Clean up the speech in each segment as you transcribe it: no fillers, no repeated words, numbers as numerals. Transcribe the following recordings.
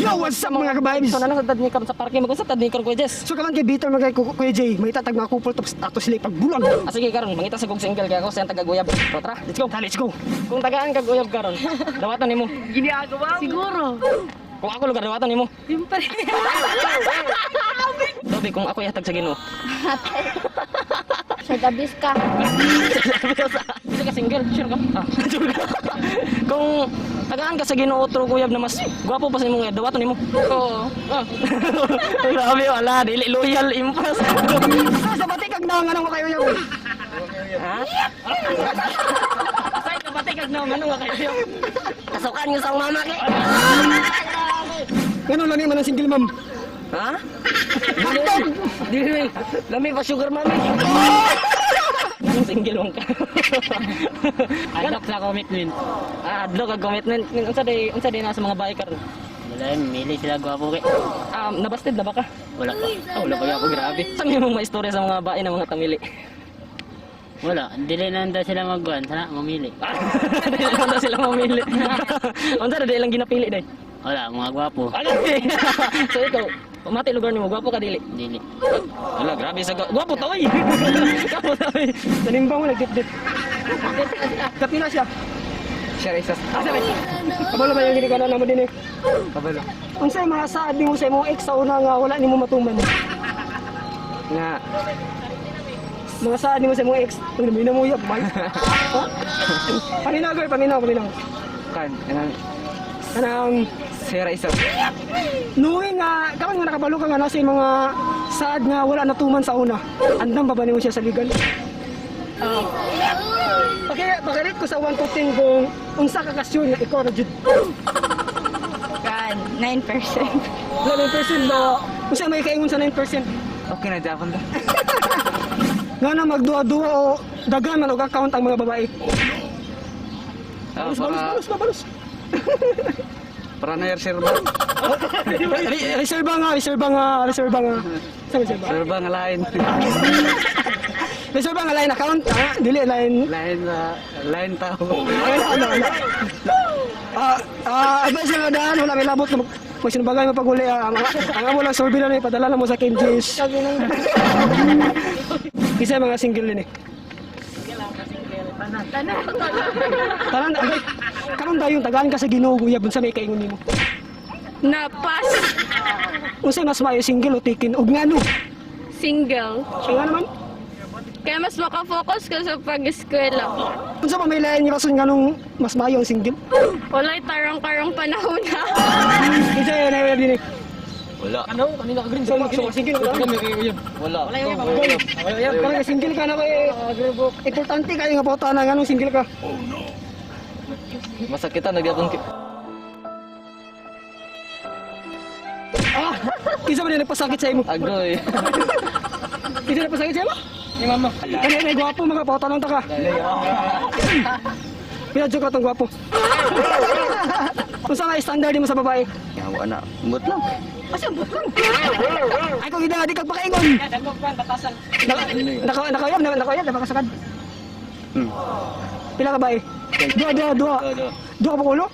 Yo, what's up mga kabibes? So nana sa tadnikar sa parking mo sa tadnikar ko Jess. So kaman kay Bitter magay Kuya Jay, may tatag mga couple tapos ato sila pagbulag. Ah, sige karon mangita sa kog single kaya ako sa taga-guyab. So tara, let's go. Let's go. Kung tagaan ka guyab karon, dawatan nimo. Ginagawa mo? Siguro. Kung ako lugar dawatan nimo. Siyempre. Dobi kung ako ihatag sa Ginoo. Sa gabis ka. Bisa ka single, sure ka? Ah, sure ka. Kung tagaan ka sa Ginoo otro guyab na mas gwapo pa sa imong guyab, dawatan nimo. Oo. Ah. Grabe wala, dili loyal impas. Sa pati kag naangan mo kayo yo. Ha? Say ka pati kag naong ano nga kayo. Kasukan niyo sa mama kay. Ganun lang naman ang single ma'am. Ha? Dili. Lami pa sugar mami. Anong single mong ka? Adlok sa commitment. Ah, adlok ang commitment. Unsa day na sa mga bahay karon? Wala yun, mili sila gwapo kay. Nabasted na ba ka? Wala pa. Wala pa ako, grabe. Sa mong mga istorya sa mga bahay ng mga tamili. Wala, dili na nanda sila magwan, sana mamili. Dili lang daw sila mamili. Unsa na dili lang ginapili day? Wala, mga gwapo. Ano? So ikaw, pamati lugar nimo, gwapo ka dili? Dili. Wala, grabe sa gwapo to oy. Gwapo to oy. Tanimbang mo nagdip-dip. Kapila siya. Share isa. Sabi. Kabalo ba yung ginikanan namo din eh? Kabalo. Unsay mga saad nimo sa imong ex sa una nga wala nimo matuman? Nga, Mga saad nimo sa imong ex, ang dami na mo yap, bay. Paminaw, paminaw. kan, Kanang share isa. knowing nga karon nga nakabalo ka nga na sa mga saad nga wala natuman sa una. Andam ba nimo siya sa legal? Pakirit ko sa 1 to 10 kung unsa ka kasyon ikaw na jud. God, 9%. 9% ba? Unsa may kaingon sa 9%? Okay na Japan ta. Nga na magduwa-duwa o daghan man og account ang mga babae. Balus. Para na share ba? Reserva nga. Sa reserva. Share ba nga lain? Reserva nga line account, dili line. Lain tao. Ano. Advice nga daan, wala may labot na magsinubagay mo pag-uli. Ang amo lang survey na ipadala na mo sa Kenjis. Isa mga single din eh. Tanan, karon dayon tagaan ka sa Ginoo guyab sa may kaingon nimo. Napas. Unsay mas maayo single o tikin ug ngano? Single. Siya nga naman. Kaya mas makafocus ka sa pag-eskwela. Unsa pa may lain nga rason nganong mas maayo ang single? Wala'y tarong-karong panahon na. Isa yan ay din eh. Wala. Ano? Kanina ka green so single ka. Wala. Parang single ka na kay importante kayo nga bota na nganong single ka. Masakitan nagyapon ki. Isa ba na nagpasakit sa imo? Agoy. Isa na pasakit sa imo? Ni mama. Kani may gwapo mga bota lang ta ka. Pila jud ka tong gwapo. Unsa nga standard mo sa babae? Yawa na. Mut lang. Ay kung hindi kag pakaingon. Nakayab na makasakad. Pila ka bae? Dua. Dua pa kulo?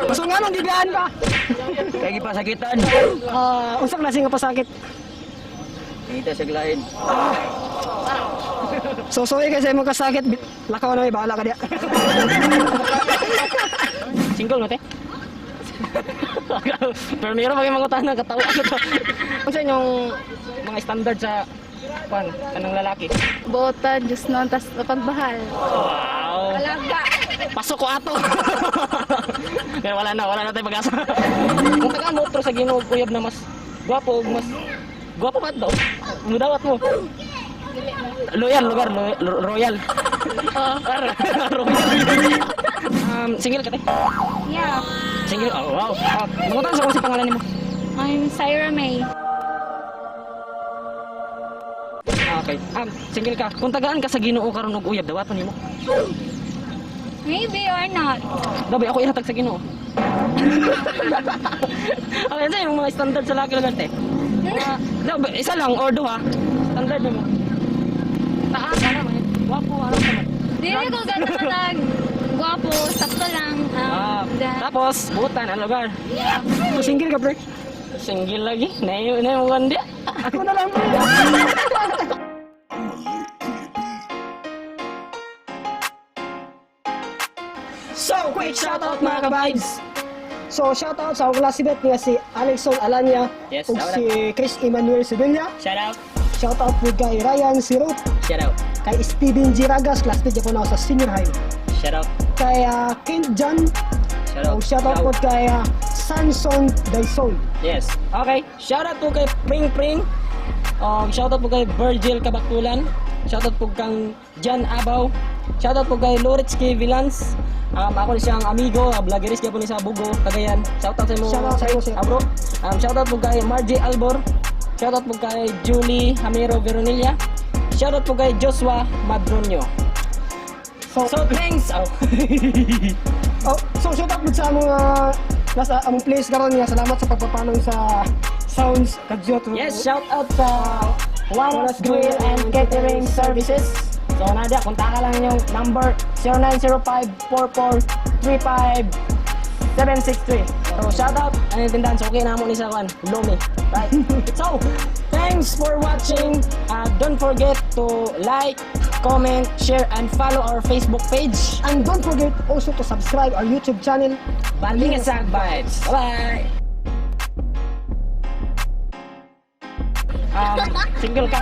Maso nga nung dibihan ka. Kaya gipasakitan. Unsa klase nga pasakit? Kita sa lain. So kasi mo kasakit, lakaw na may bahala ka diya. Single mo te? Pero meron pa kayong mga tanong katawa ko to. Ano sa inyong mga standard sa kanang lalaki? Bota, Diyos noon, tas pagbahal. Wow! Alaga. Pasok ko ato! Kaya wala na tayong pag-asa. Kung tagaan mo otro sa Ginoo kuyab na mas gwapo, mas gwapo ka daw. Mudawat mo. Loyal, lugar, royal. Royal. Single ka te? Yeah. Single? Oh, wow. Mangutan sa kung si pangalan mo. I'm Syra May. Okay. Single ka. Kung tagaan ka sa Ginoo karon og uyab, dawaton nimo. Maybe or not. Dabi ako ihatag sa Ginoo. Okay, sa yung mga standard sa laki lang te. Dabi isa lang or duha. Standard mo. Taas na naman. Wapo ano naman. Dili ko gano'n gwapo Gwapo, sakto lang. Tapos, butan ang lugar. Yeah. So, single ka, pre? Single lagi. Naiwan dia. Ako na lang, pre. So, quick shoutout mga ka-vibes. So, shoutout sa akong classmate niya si Alexon Alanya Yes, ug shoutout. si Chris Emmanuel Sevilla. Shout out. Shoutout po kay Ryan Sirot, Shout out. kay Steven Giragas, classmate niya po na ako sa senior high. Shout out. Kay Kent Jan, Shout out. ug shoutout po kay Samson Daison. Yes. Okay. Shoutout po kay Pring Pring. Shoutout po kay Virgil Kabakulan. Shoutout po kang Jan Abaw. Shoutout po kay Loritz K. Villans. Ako ni siyang amigo, vloggeris kaya po ni sa Bugo, Cagayan. Shoutout sa mo, Shoutout sa iyo, sir. bro. Shoutout po kay Margie Albor. Shoutout po kay Julie Hamero Veronilla. Shoutout po kay Joshua Madronio. So thanks. So shoutout po sa mga nasa among place karon nga. Salamat sa pagpapanong sa sounds kadyot. Yes, shout out sa Juanas Grill and Catering Services. So Nadia, kontak ka lang yung number 0905-4435-763. So shout out, ano yung tindahan? So okay na mo ni sa kan, Lomi. Right? So, thanks for watching. Don't forget to like, comment, share, and follow our Facebook page. And don't forget also to subscribe our YouTube channel. Balingasag Vibes. Bye-bye! Single ka?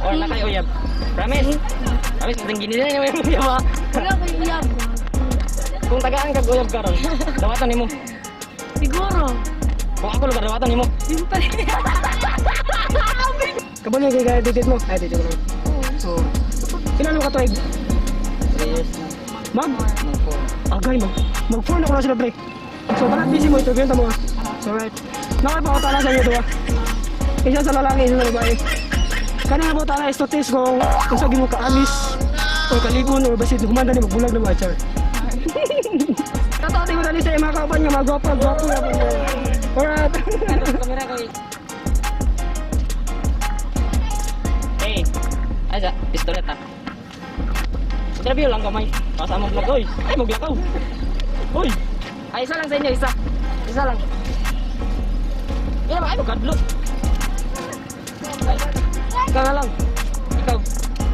Or na kayo uyab? Promise? Promise, matang gini na yung uyab ha? Wala ko iyab. Kung tagaan ka uyab ka ron, dawatan ni mo. Siguro. Kung ako lugar, dawatan ni mo. Yung pa rin. Kabalo yung kaya didit mo. Ay, didit ko lang. So, ilan mo ka tuwig? 3 years na. Agay, mag-4 na ko na sila, pre. So, parang busy mo ito. Ganyan mo. So, right. Nakapakotala sa inyo ito, isa sa lalaki, isa sa babae. Kanina po tala is to test kung sa mo kaamis o kalipon o basit humanda ni magbulag na mga char. Tatati mo dali sa mga kapan niya, mga gwapo nga po. Alright. Kamera ko eh. Hey, asa, pistolet ha. Interview lang kamay. Pasa mo vlog, oy. Ay, maglakaw. Oy. Ay, isa lang sa inyo, isa. Isa lang. Kaya ba, ay, magkadlok. Ikaw na lang. Ikaw.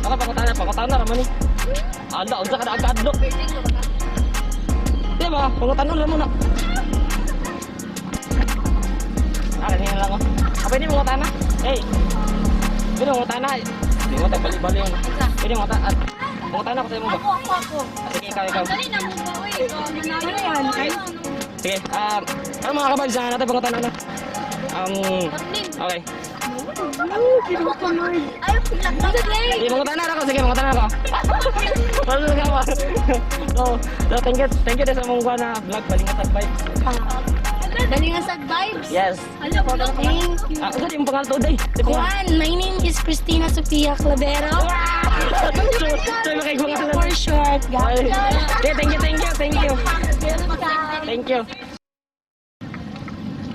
Ako, pakutana naman eh. Ala, unsa ka na agkadlok. Di ba, pangutanon lang muna. Kanina lang oh. Pwede mo ngutana? Hey. Pwede mo ngutana. Hindi mo tayo bali-bali yun. Pwede mo ngutana. Ngutana ko sa'yo mo ba? Ako. Sige, ikaw. Dali na mo ba, uy. Ano yan? Sige, ano mga kabag sa natin pangutana na? Okay. Ayaw, paglag. Sige, mangutana na ako. Sige, mangutana ako. Paano ka ba? So, thank you din sa mong na vlog, Balingasag Vibes. Balingasag Vibes? Yes. Hello, thank you. Ano yung pangalan to, Day? Juan, my name is Cristina Sofia Clavero. So, makikwangalan. For short, guys. Okay, thank you. Thank you.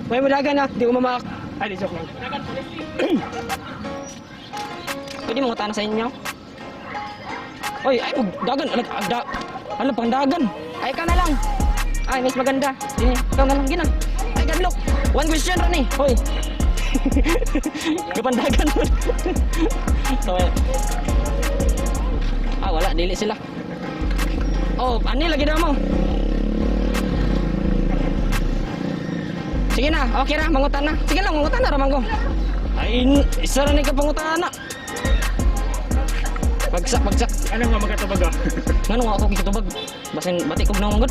May mulaga na, di ko mamak. Ay, di joke lang. Pwede mo ngutana sa inyo? Oy, ay, dagan. Ano, pandagan. Ay, ka na lang. Ay, mas maganda. Dini, ikaw na lang, gina. Ay, gadlok. One question, Ronnie. Hoy. Kapandagan mo. So, wala. Dili sila. Oh, ani lagi daw mo. Sige na, okay na, mangutan na. Sige lang, mangutan na, ramang ko. Ay, isa na ka pangutan na. Bagsak. Ano nga magkatubag ah? Ngano nga ako kikitubag? Basin, batik ko na mangod.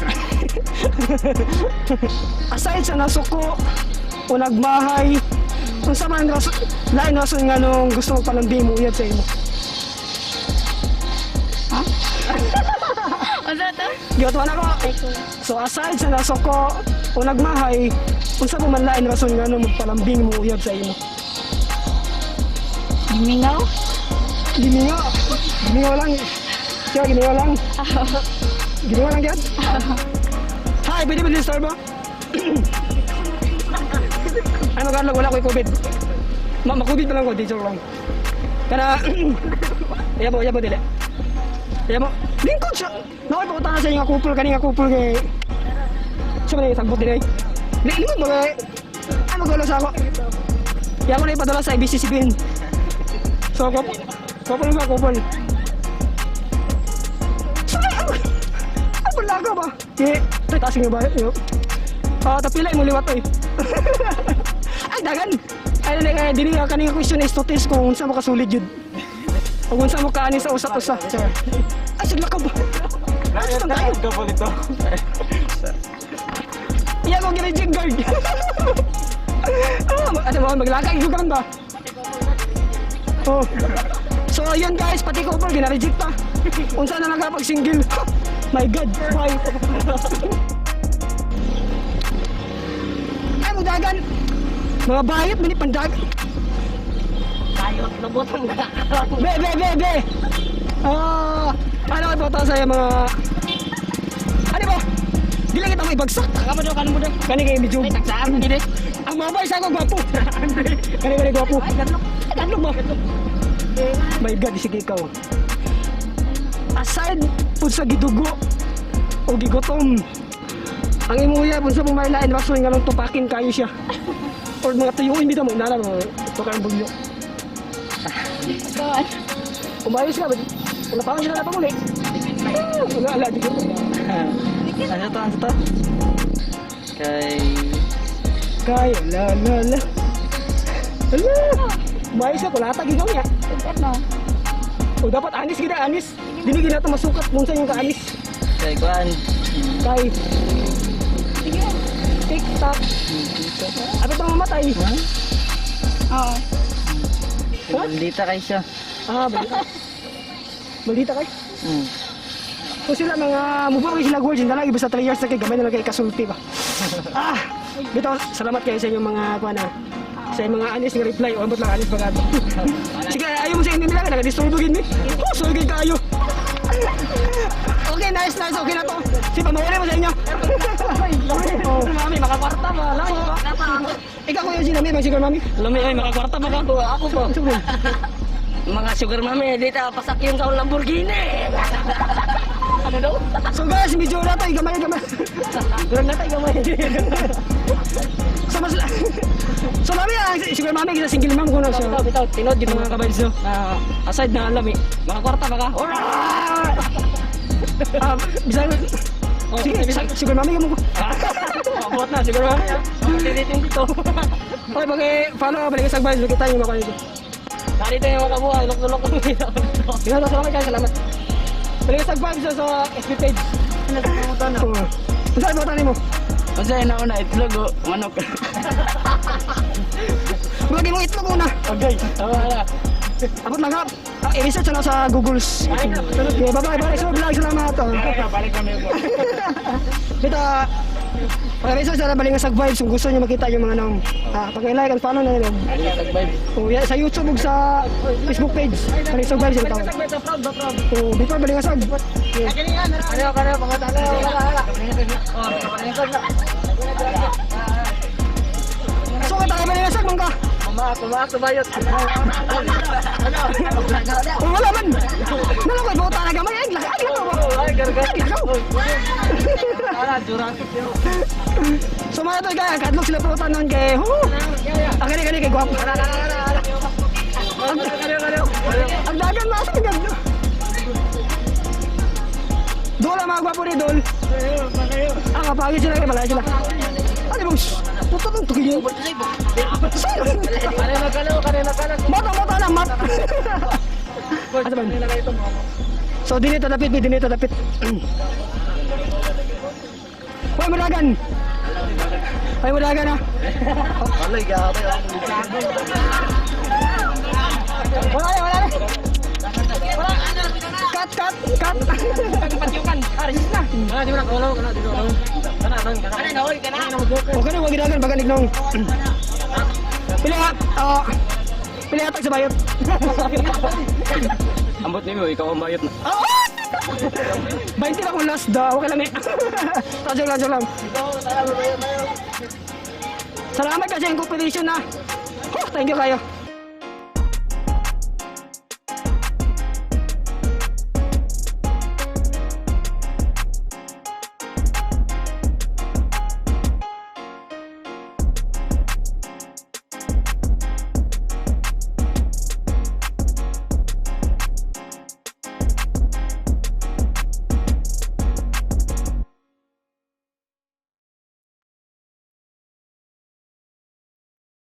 Aside sa nasuko o nagmahay, kung sa man rason, lain rason nga nung gusto mo palambing mo uyab sa imo. Ano to? Giyotuan ako. So aside sa nasuko o nagmahay, kung sa man lain rason nga nung magpalambing mo uyab sa imo. Limingaw? Giniwa lang. Kaya giniwa lang. Giniwa lang yan. Hi, pwede ba disturb mo? Ay, magkaroon wala ko yung COVID. Ma-COVID pa lang ko, di joke lang. Kaya, iya mo, dili. Iya mo, lingkod siya. Nakay pa utang sa inyo nga kupol kani nga kupol kay. Sa man tagbot dinay. Dili mo ba ay magulo sa ako. Yan ko na ipadala sa ABCCBN. So kupol ba kupol. Ano laga ba? Di, tatas nga ba? Tapilay mo liwat ay. Ay dagan. Ay na dili ka kanang question is to test kung unsa mo kasulid jud. Kung unsa mo kaani sa usat-usa. Ay sigla ka ba? Ay ka ba nito? Iya ko gina-jig guard. Ano mo maglakay jugan ba? Oh. So yun guys, pati ko po gina-reject pa. Unsa na nagapag single. My god, why? Ay mo dagan. Mga bayot mani pandag. Kayot, lubot ang Be. Ano kayo po sa'yo mga... Ano ba? Dili kita mo ibagsak. Kamo daw, kano mo daw. Kani kayo medyo... Ay, tagsaan, hindi. Ang mabay sa ako, gwapo. Kani gwapo. Ay, gatlok. Ay, gatlok mo. My God, sige ikaw. Aside po sa gidugo o gigutom, ang imuya po sa pumaylain, rason nga lang tupakin kayo siya. Or mga tuyuin dito mo, nara mo, ito ka ng bugyo. Umayos ka ba? Wala pa sila na pamuli. Wala ala, di ko. Ano to? Kay, la. Ala! Umayos ka, kulata, gigaw niya. O dapat anis kita, anis. Dili gina ito masukat kung saan yung kaanis. Kay Kuan. Kay. Tik-tak. Ano bang mamatay? Oo. Maldita kay siya. Balita. Balita kay? Hmm. So sila mga mubawin sila words, hindi na lang, basta 3 years na kay gamay na lang kay kasulti ba? Dito, salamat kayo sa inyong mga kuwana. Sa inyong mga anis nga reply, o ambot lang anis bagat. Sige, ayaw mo sa inyo nila, nagadistordugin mi. Sugin ka ayo. Okay, nice, okay na to. Si pamawala mo sa inyo. Mami, makakwarta ba? Lami ba? Ikaw ko yung sinami, bang sigur mami? Lami, ay, makakwarta ba ka? Ako po. Mga sugar mami, dito, pasak yung kaul Lamborghini. Ano daw? So guys, medyo na to, gamay. Durang na tayo gamay. So mami, sigur mami, kita single mom ko na siya. Bitaw, tinod yung mga kabays no. Na aside na lami, makakwarta ba ka? Bisa, sige, sigur mami mo ko. Buat na, siguro mami. Tinitin dito. Okay, follow, balik sa advice, kita yung mga kanito. Narito yung mga kabuhay, lok-lok ko dito. Salamat kayo, salamat. Balik sa advice sa FB page. Ano ito mo ito na? Saan mo tani mo? Kasi na itlog o manok. Bagay mo itlog muna. Okay, tama na. Abot lang ha. I-research na sa Google's. Okay, bye-bye. So, vlog, salamat. Balik kami po. Dito, pag-research na balik sa vibes kung gusto niyo makita yung mga nang pag-like and follow na nila. Sa YouTube ug sa Facebook page. Balik sa vibes yung tao. Before balik sa Kanya, pangatala. So, kata ka balik sa mangka. Tumayot. Wala man. Nalakot mo talaga may ay lakaw. Ay, gargar. So mga to kaya kadlok sila pulutan nun kay kani kay guwapo. Ang dagan na sa ganda. Dol ang mga gwapo ni Dol. Ang kapagin sila kay balay sila. Ano bang puto ng tukiyo? Mata na mat. Ano ba? So dinito dapit. Hoy madagan. Ha. Alay, gabi. Wala. Cut. Patyukan. Aris na. Di mo na kolo. Kana. Okay na, wag gidagan baganig nung. Pili atag sa bayot. Ambot nimo, ikaw ang bayot na. 20 lang kung last daw, okay lang eh. Joke lang. Salamat kasi yung competition na. Thank you kayo.